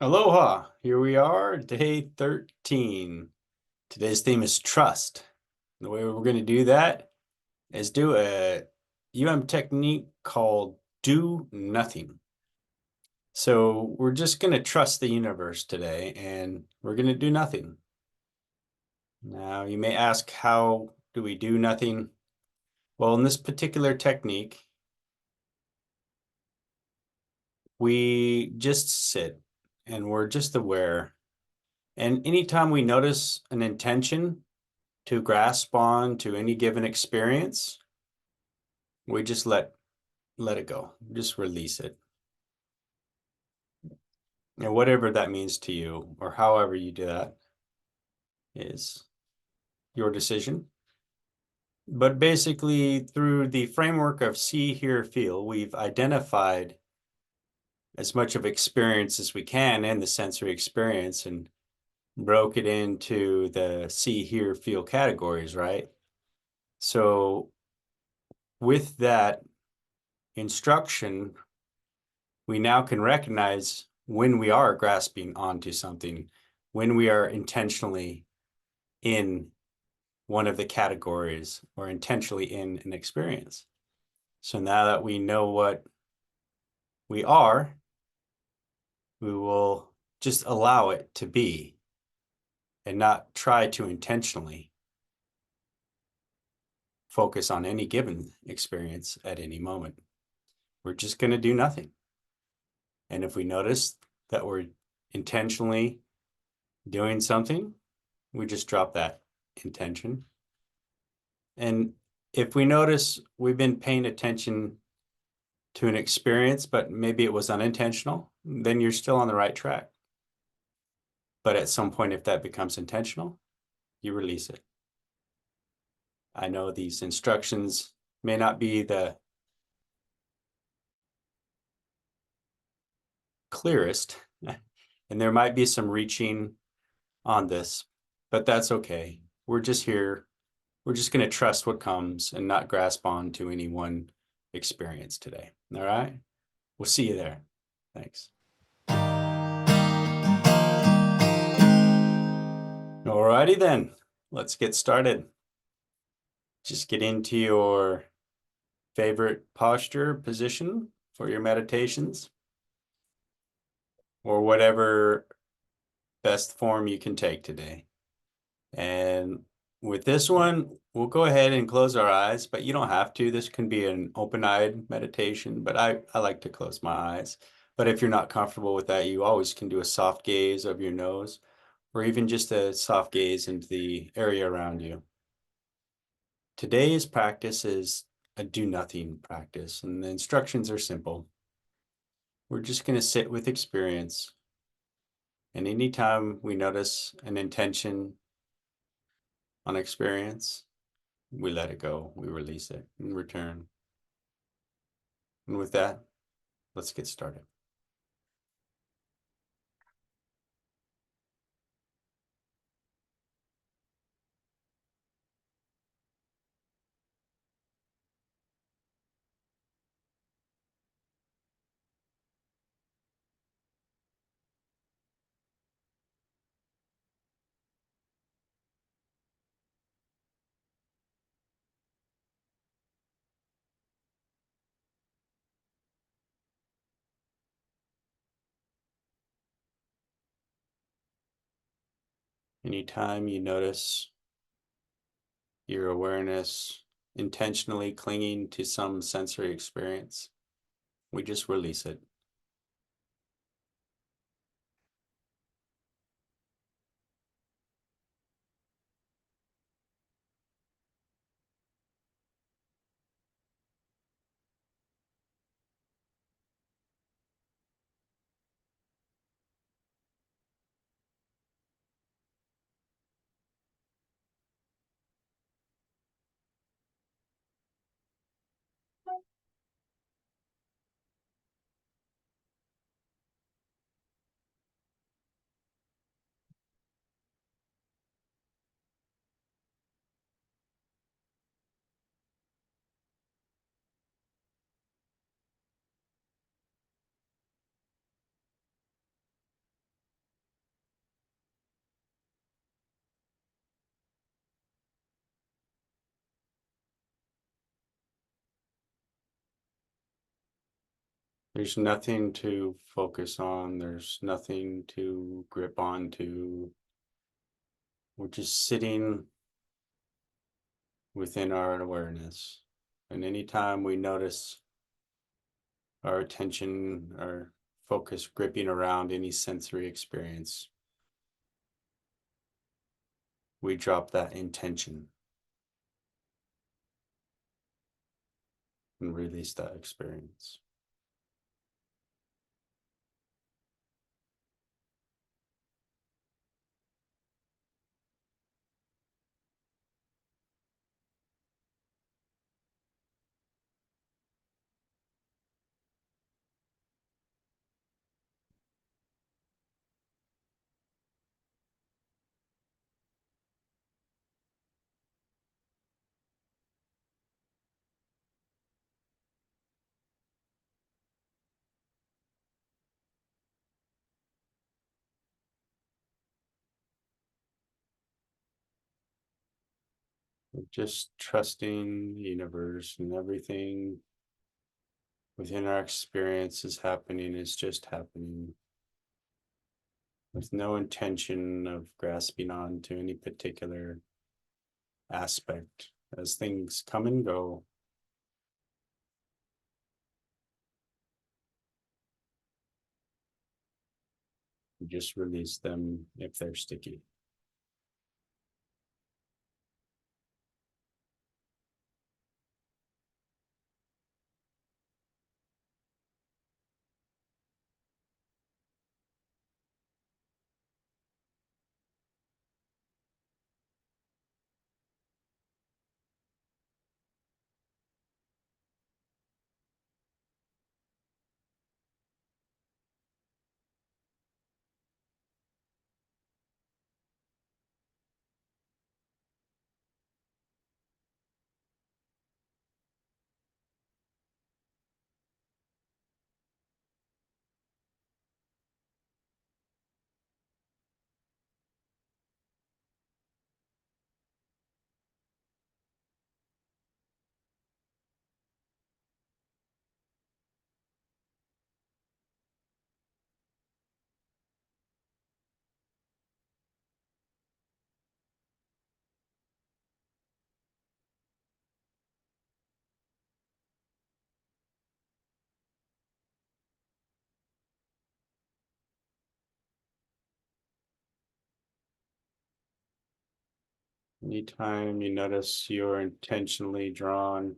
Aloha, here we are, day 13. Today's theme is trust. The way we're going to do that is do a technique called do nothing. So we're just going to trust the universe today and we're going to do nothing. Now, you may ask, how do we do nothing? Well, in this particular technique, we just sit and we're just aware. And anytime we notice an intention to grasp on to any given experience, we just let it go. Just release it. And whatever that means to you, or however you do that, is your decision. But basically, through the framework of see, hear, feel, we've identified as much of experience as we can in the sensory experience and broke it into the see, hear, feel categories, right? So with that instruction, we now can recognize when we are grasping onto something, when we are intentionally in one of the categories or intentionally in an experience. So now that we know what we are, we will just allow it to be and not try to intentionally focus on any given experience at any moment. We're just going to do nothing. And if we notice that we're intentionally doing something, we just drop that intention. And if we notice we've been paying attention to an experience, but maybe it was unintentional, then you're still on the right track. But at some point, if that becomes intentional, you release it. I know these instructions may not be the clearest, and there might be some reaching on this, but that's okay. We're just here. We're just going to trust what comes and not grasp on to any one experience today. All right? We'll see you there. Thanks. Alrighty then, let's get started. Just get into your favorite posture position for your meditations, or whatever best form you can take today. And with this one, we'll go ahead and close our eyes, but you don't have to. This can be an open-eyed meditation, but I like to close my eyes. But if you're not comfortable with that, you always can do a soft gaze of your nose, or even just a soft gaze into the area around you. Today's practice is a do nothing practice, and the instructions are simple. We're just going to sit with experience. And anytime we notice an intention on experience, we let it go, we release it and return. And with that, let's get started. Anytime you notice your awareness intentionally clinging to some sensory experience, we just release it. There's nothing to focus on. There's nothing to grip onto. We're just sitting within our awareness. And anytime we notice our attention, our focus gripping around any sensory experience, we drop that intention and release that experience. Just trusting the universe and everything within our experience is happening, is just happening, with no intention of grasping on to any particular aspect. As things come and go, you just release them if they're sticky. Anytime you notice you're intentionally drawn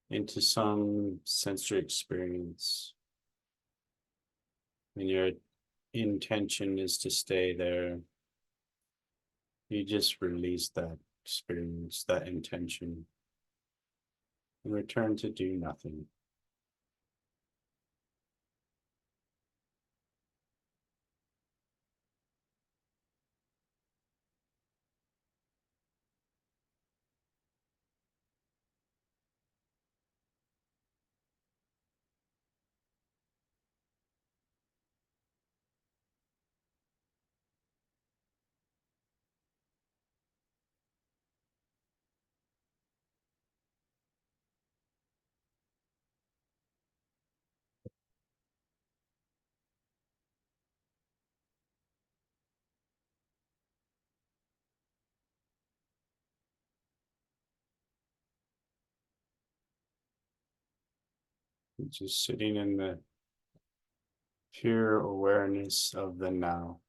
into some sensory experience and your intention is to stay there, you just release that experience, that intention, and return to do nothing. Just sitting in the pure awareness of the now.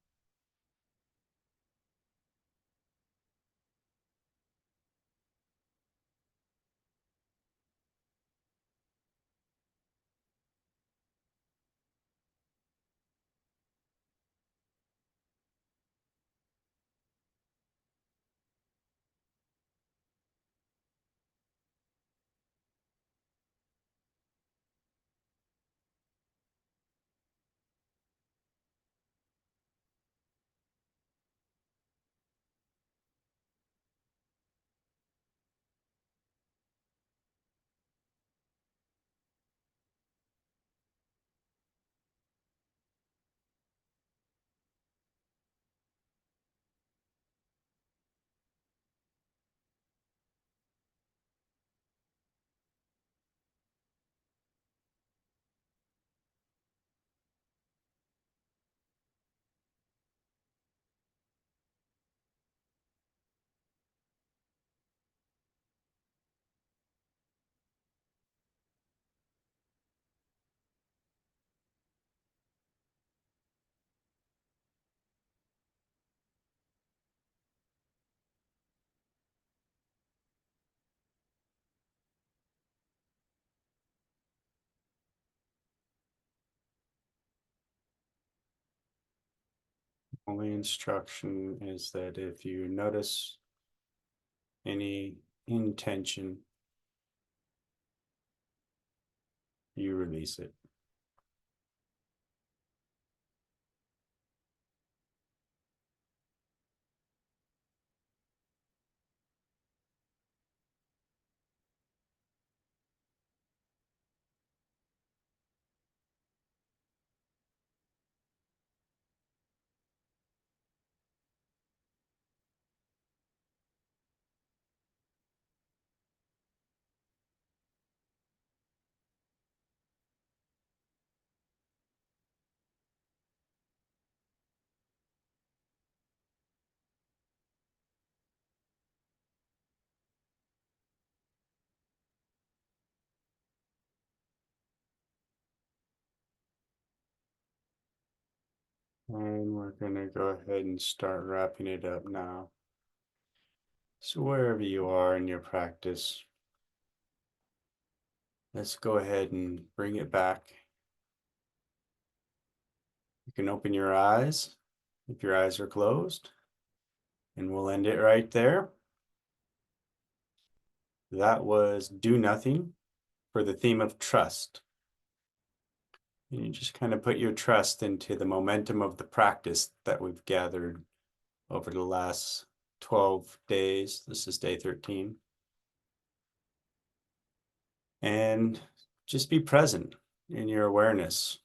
Only instruction is that if you notice any intention, you release it. And we're going to go ahead and start wrapping it up now. So wherever you are in your practice, let's go ahead and bring it back. You can open your eyes if your eyes are closed, and we'll end it right there. That was Do Nothing for the theme of trust. And you just kind of put your trust into the momentum of the practice that we've gathered over the last 12 days. This is day 13. And just be present in your awareness.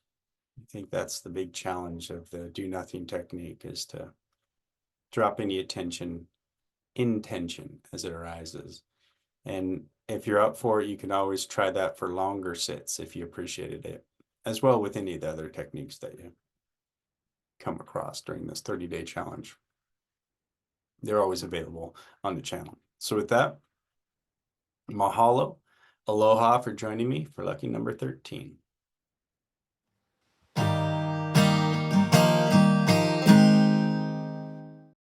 I think that's the big challenge of the do nothing technique, is to drop any attention, intention as it arises. And if you're up for it, you can always try that for longer sits if you appreciated it, as well with any of the other techniques that you come across during this 30-day challenge. They're always available on the channel. So with that, mahalo, aloha for joining me for lucky number 13.